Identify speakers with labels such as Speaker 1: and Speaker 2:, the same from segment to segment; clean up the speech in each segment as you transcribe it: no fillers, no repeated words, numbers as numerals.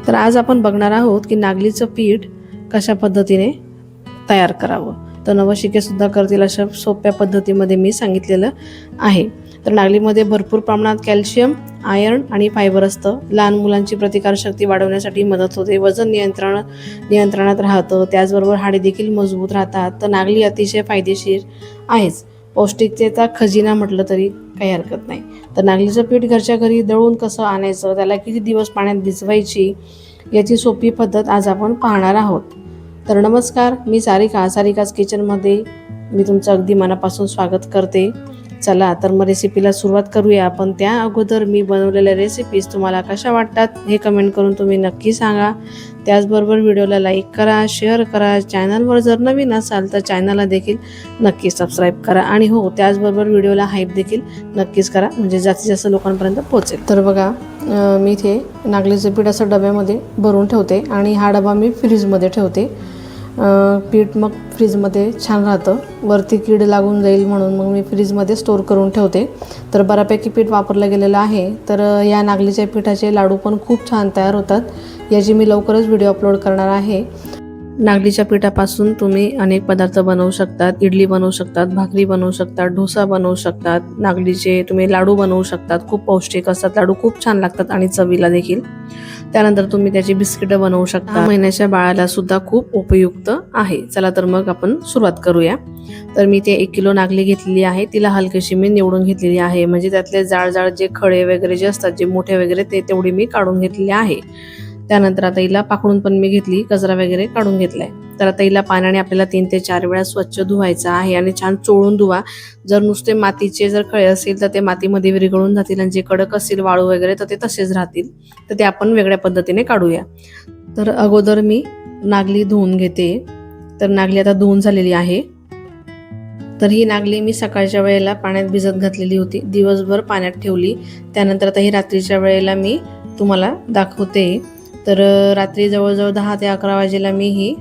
Speaker 1: तर आज आपण बघणार आहोत की नागलीचं पीठ कशा पद्धतीने तयार करावं। तर नवशिके सुद्धा करतील अशा सोप्या पद्धतीमध्ये मी सांगितलेलं आहे। तर नागलीमध्ये भरपूर प्रमाणात कॅल्शियम, आयर्न आणि फायबर असतं। लहान मुलांची प्रतिकारशक्ती वाढवण्यासाठी मदत होते, वजन नियंत्रणात राहतं, त्याचबरोबर हाडे देखील मजबूत राहतात। तर नागली अतिशय फायदेशीर आहेच, पौष्टिकतेचा खजिना म्हटलं तरी काही हरकत नाही। तर नागलीचं पीठ घरच्या घरी दळून कसं आणायचं, त्याला किती दिवस पाण्यात भिजवायची याची सोपी पद्धत आज आपण पाहणार आहोत। तर नमस्कार, मी सारिकाज किचनमध्ये मी तुमचं अगदी मनापासून स्वागत करते। चला तर मग रेसिपीला सुरुवात करूया। पण त्या अगोदर मी बनवलेल्या रेसिपीज तुम्हाला कशा वाटतात हे कमेंट करून तुम्ही नक्की सांगा। त्याचबरोबर व्हिडिओला लाईक करा, शेअर करा, चॅनलवर जर नवीन असाल तर चॅनलला देखील नक्की सबस्क्राईब करा आणि हो त्याचबरोबर व्हिडिओला हाईप देखील नक्कीच करा, म्हणजे जास्तीत जास्त लोकांपर्यंत पोहोचेल। तर बघा, मी इथे नागलीचं पीठ असं डब्यामध्ये भरून ठेवते आणि हा डबा मी फ्रीजमध्ये ठेवते। पीठ मग फ्रीजमध्ये छान राहतं, वरती कीड लागून जाईल म्हणून मग मी फ्रीजमध्ये स्टोर करून ठेवते। तर बऱ्यापैकी पीठ वापरलं गेलेलं आहे। तर या नागलीच्या पिठाचे लाडू पण खूप छान तयार होतात, याची मी लवकरच व्हिडिओ अपलोड करणार आहे। नागलीच्या पिठापासून तुम्ही अनेक पदार्थ बनवू शकतात, इडली बनवू शकतात, भाकरी बनवू शकतात, डोसा बनवू शकतात, नागलीचे तुम्ही लाडू बनवू शकतात। खूप पौष्टिक असतात लाडू, खूप छान लागतात आणि चवीला देखील। त्यानंतर तुम्ही त्याची बिस्किटं बनवू शकता, 6 महिन्याच्या बाळाला सुद्धा खूप उपयुक्त आहे। चला तर मग आपण सुरुवात करूया। तर मी ते 1 किलो नागली घेतलेली आहे, तिला हलकीशी मी निवडून घेतलेली आहे, म्हणजे त्यातले जाड जे खडे वगैरे जे असतात, जे मोठे वगैरे ते तेवढी मी काढून घेतलेली आहे। त्यानंतर आता हिला पाकडून पण मी घेतली, कचरा वगैरे काढून घेतलाय। तर आता हिला पाण्याने आपल्याला 3 ते 4 वेळा स्वच्छ धुवायचं आहे आणि छान चोळून धुवा। जर नुसते मातीचे जर खडे असतील तर ते मातीमध्ये विरघळून जातील आणि जे कडक असतील वाळू वगैरे तर ते तसेच राहतील, तर ते आपण वेगळ्या पद्धतीने काढूया। तर अगोदर मी नागली धुवून घेते। तर नागली आता धुवून झालेली आहे। तर ही नागली मी सकाळच्या वेळेला पाण्यात भिजत घातलेली होती, दिवसभर पाण्यात ठेवली। त्यानंतर आता ही रात्रीच्या वेळेला मी तुम्हाला दाखवते। तर रात्री जवळजवळ 10 ते 11 वाजेला मी ही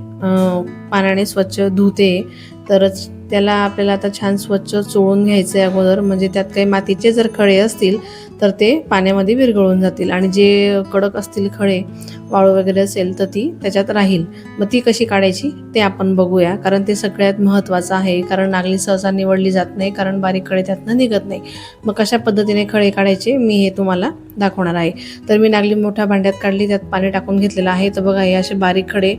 Speaker 1: पाण्याने स्वच्छ धुते। तर त्याला आपल्याला आता छान स्वच्छ चोळून घ्यायचं आहे अगोदर, म्हणजे त्यात काही मातीचे जर खडे असतील तर ते पाण्यामध्ये विरघळून जातील आणि जे कडक असतील खडे, वाळू वगैरे असेल तर ती त्याच्यात राहील। मग ती कशी काढायची ते आपण बघूया, कारण ते सगळ्यात महत्त्वाचं आहे। कारण नागली सहसा निवडली जात नाही, कारण बारीक खडे त्यातनं निघत नाही। मग कशा पद्धतीने खडे काढायचे मी हे तुम्हाला दाखवणार आहे। तर मी नागली मोठ्या भांड्यात काढली, त्यात पाणी टाकून घेतलेलं आहे। तर बघा, हे असे बारीक खडे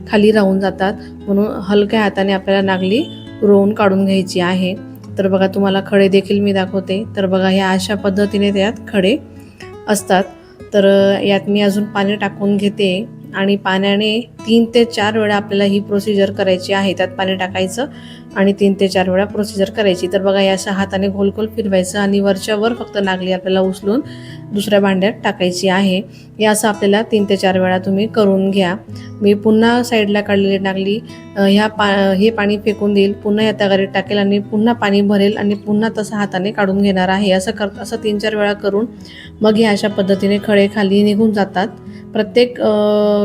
Speaker 1: खाली राहून जातात, म्हणून हलक्या हाताने आपल्याला नागली रोवून काढून घ्यायची आहे। तर बघा, तुम्हाला खडे देखील मी दाखवते। तर बघा, ह्या अशा पद्धतीने त्यात खडे असतात। तर यात मी अजून पाणी टाकून घेते आणि पाण्याने 3 ते 4 वेळा आपल्याला ही प्रोसिजर करायची आहे। त्यात पाणी टाकायचं आणि 3 ते 4 वेळा प्रोसिजर करायची। तर बघा, या अशा हाताने गोल फिरवायचं आणि वरच्यावर फक्त नागली आपल्याला उचलून दुसऱ्या भांड्यात टाकायची आहे। हे असं आपल्याला 3 ते 4 वेळा तुम्ही करून घ्या। मी पुन्हा साईडला काढलेली नागली हे पाणी फेकून देईल, पुन्हा या तगारीत टाकेल आणि पुन्हा पाणी भरेल आणि पुन्हा तसं हाताने काढून घेणार आहे। असं 3-4 वेळा करून मग हे अशा पद्धतीने खडे खाली निघून जातात। प्रत्येक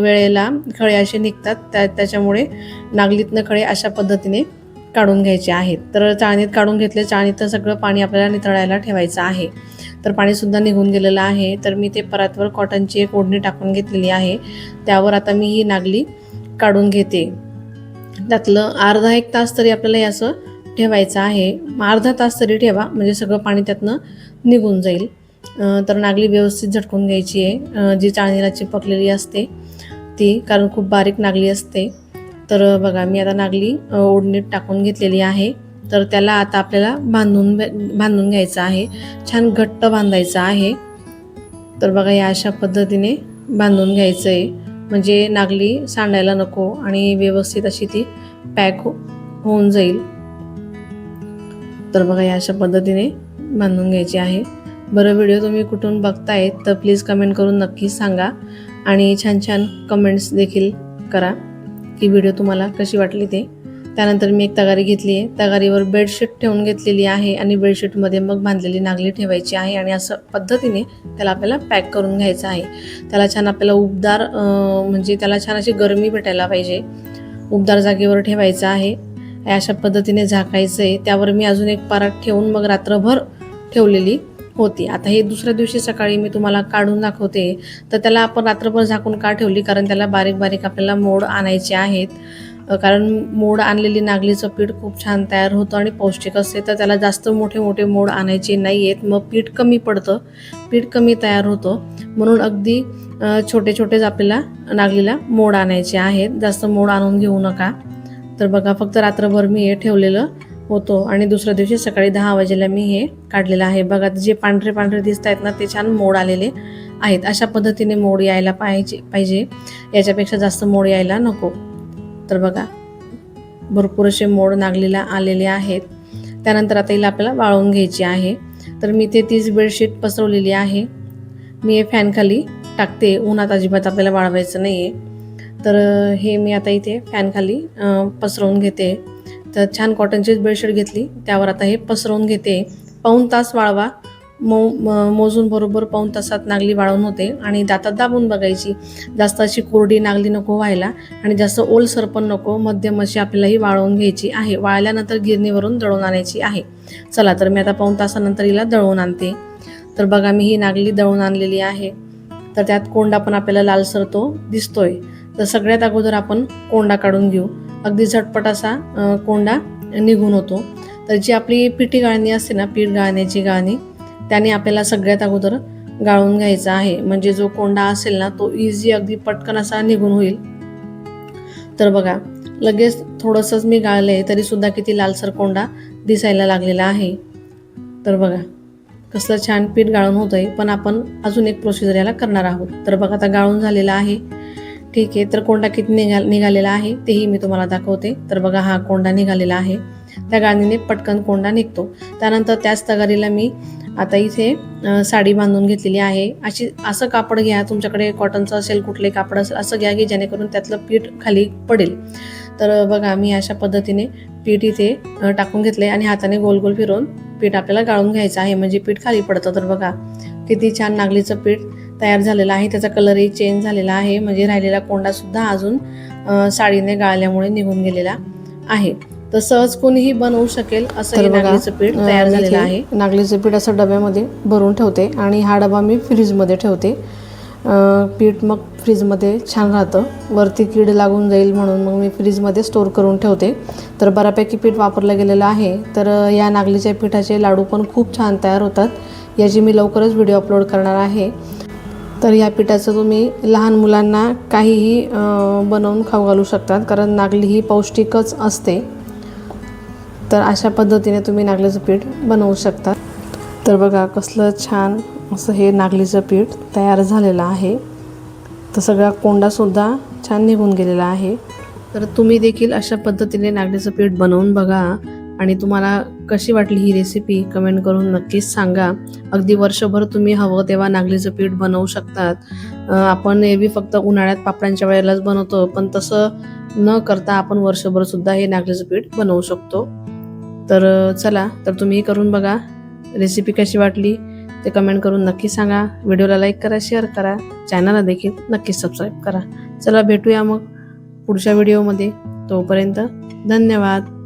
Speaker 1: वेळेला खडे असे निघतात, त्याच्यामुळे नागलीतनं खडे अशा पद्धतीने काढून घ्यायचे आहेत। तर चाळणीत काढून घेतले, चाळणीत सगळं पाणी आपल्याला निथळायला ठेवायचं आहे। तर पाणीसुद्धा निघून गेलेलं आहे। तर मी ते परातवर कॉटनची एक ओढणी टाकून घेतलेली आहे, त्यावर आता मी ही नागली काढून घेते। त्यातलं अर्धा 1 तास तरी आपल्याला हे असं ठेवायचं आहे, अर्धा तास तरी ठेवा, म्हणजे सगळं पाणी त्यातनं निघून जाईल। तर नागली व्यवस्थित झटकून घ्यायची आहे, जी चाळणीला चिपकलेली असते ती, कारण खूप बारीक नागली असते। तर बघा, मी आता नागली ओढणीत टाकून घेतलेली आहे। तर त्याला आता आपल्याला बांधून घ्यायचं आहे, छान घट्ट बांधायचं आहे। तर बघा, या अशा पद्धतीने बांधून घ्यायचं आहे, म्हणजे नागली सांडायला नको आणि व्यवस्थित अशी ती पॅक होऊन जाईल। तर बघा, या अशा पद्धतीने बांधून घ्यायची आहे। बरं, व्हिडिओ तुम्ही कुठून बघतायत तर प्लीज कमेंट करून नक्की सांगा आणि छान कमेंट्स देखील करा की व्हिडिओ तुम्हाला कशी वाटली ते। त्यानंतर मी एक तगारी घेतली आहे, तगारीवर बेडशीट ठेवून घेतलेली आहे आणि बेडशीटमध्ये मग बांधलेली नागली ठेवायची आहे आणि असं पद्धतीने त्याला आपल्याला पॅक करून घ्यायचं आहे। त्याला छान आपल्याला उबदार, म्हणजे त्याला छान अशी गरमी भेटायला पाहिजे, उबदार जागेवर ठेवायचं आहे। अशा पद्धतीने झाकायचं आहे। त्यावर मी अजून एक परात ठेवून मग रात्रभर ठेवलेली होती. आता हे दुसऱ्या दिवशी सकाळी मी तुम्हाला काढून दाखवते. तर त्याला आपण रात्रभर झाकून का ठेवली, कारण त्याला बारीक बारीक आपल्याला मोड आणायचे आहेत. कारण मोड आणलेली नागलीचं पीठ खूप छान तयार होतं आणि पौष्टिक असते. तर त्याला जास्त मोठे मोठे मोड आणायचे नाही आहेत, मग पीठ कमी पडतं, पीठ कमी तयार होतं. म्हणून अगदी छोटे छोटेच आपल्याला नागलीला मोड आणायचे आहेत, जास्त मोड आणून घेऊ नका. तर बघा, फक्त रात्रभर मी हे ठेवलेलं होतो आणि दुसऱ्या दिवशी सकाळी 10 वाजेला मी हे काढलेलं आहे. बघा, जे पांढरे पांढरे दिसत आहेत ना, ते छान मोड आलेले आहेत. अशा पद्धतीने मोड यायला पाहिजे, याच्यापेक्षा जास्त मोड यायला नको. तर बघा, भरपूर असे मोड नागलीला आलेले आहेत. त्यानंतर आता हिला आपल्याला वाळवून घ्यायची आहे. तर मी इथे 30 बेडशीट पसरवलेली आहे. मी हे फॅनखाली टाकते, उन्हात अजिबात आपल्याला वाळवायचं नाही आहे. तर हे मी आता इथे फॅनखाली पसरवून घेते. तर छान कॉटनचीच बेडशीट घेतली, त्यावर आता हे पसरवून घेते. पाऊण तास वाळवा, मोजून बरोबर पाऊण तासात नागली वाळवून होते. आणि दातात दाबून बघायची, जास्त अशी कोरडी नागली नको व्हायला आणि जास्त ओलसर पण नको, मध्यम अशी आपल्याला ही वाळवून घ्यायची आहे. वाळल्यानंतर गिरणीवरून दळून आणायची आहे. चला, तर मी आता पाऊण तासानंतर हिला दळून आणते. तर बघा, मी ही नागली दळून आणलेली आहे. तर त्यात कोंडा पण आपल्याला लालसर तो दिसतोय. तर सगळ्यात अगोदर आपण कोंडा काढून घेऊ. अगदी झटपट असा कोंडा निघून होतो. तर जी आपली पिठी गाळणी असते ना, पीठ गाळण्याची गाळणी, त्याने आपल्याला सगळ्यात अगोदर गाळून घ्यायचा आहे. म्हणजे जो कोंडा असेल ना, तो इझी अगदी पटकन असा निघून होईल. तर बघा, लगेच थोडंसंच मी गाळले तरी सुद्धा किती लालसर कोंडा दिसायला लागलेला आहे. तर बघा, कसलं छान पीठ गाळून होतंय. पण आपण अजून एक प्रोसिजर याला करणार आहोत. तर बघा, आता गाळून झालेला आहे. ठीक आहे, तर कोंडा किती निघालेला आहे तेही मी तुम्हाला दाखवते. तर बघा, हा कोंडा निघालेला आहे. त्या गाळणीने पटकन कोंडा निघतो. त्यानंतर त्याच तगारीला मी आता इथे साडी बांधून घेतलेली आहे. असं कापड घ्या, तुमच्याकडे कॉटनचं असेल, कुठले कापड असेल, असं घ्या की जेणेकरून त्यातलं पीठ खाली पडेल. तर बघा, मी अशा पद्धतीने पीठ इथे टाकून घेतले आणि हाताने गोल गोल फिरवून पीठ आपल्याला गाळून घ्यायचं आहे, म्हणजे पीठ खाली पडतं. तर बघा, किती छान नागलीचं पीठ तयार झालेलं आहे. त्याचा कलरही चेंज झालेला आहे, म्हणजे राहिलेला कोंडा सुद्धा अजून साडीने गाळल्यामुळे निघून गेलेला आहे. तर सहज कोणीही बनवू शकेल असं हे नागलीचं पीठ तयार झालेलं आहे. नागलीचं पीठ असं डब्यामध्ये भरून ठेवते आणि हा डबा मी फ्रीजमध्ये ठेवते. पीठ मग फ्रीजमध्ये छान राहतं, वरती कीड लागून जाईल म्हणून मग मी फ्रीजमध्ये स्टोअर करून ठेवते. तर बऱ्यापैकी पीठ वापरलं गेलेलं आहे. तर या नागलीच्या पिठाचे लाडू पण खूप छान तयार होतात. याची मी लवकरच व्हिडिओ अपलोड करणार आहे. तर या पिठाचं तुम्ही लहान मुलांना काहीही बनवून खाऊ घालू शकतात, कारण नागली ही पौष्टिकच असते. तर अशा पद्धतीने तुम्ही नागलीचं पीठ बनवू शकता. तर बघा, कसलं छान असं हे नागलीचं पीठ तयार झालेलं आहे. तर सगळा कोंडासुद्धा छान निघून गेलेला आहे. तर तुम्ही देखील अशा पद्धतीने नागलीचं पीठ बनवून बघा आणि तुम्हाला कशी वाटली ही रेसिपी कमेंट करून नक्कीच सांगा. अगदी वर्षभर तुम्ही हवं तेव्हा नागलीचं पीठ बनवू शकतात. आपण एरवी फक्त उन्हाळ्यात पापडांच्या वेळेलाच बनवतो, पण तसं न करता आपण वर्षभरसुद्धा हे नागलीचं पीठ बनवू शकतो. तर चला, तर तुम्ही करून बघा. रेसिपी कशी वाटली ते कमेंट करून नक्की सांगा. व्हिडिओला लाईक करा, शेअर करा, चॅनलला देखील नक्कीच सबस्क्राईब करा. चला, भेटूया मग पुढच्या व्हिडिओमध्ये. तोपर्यंत धन्यवाद.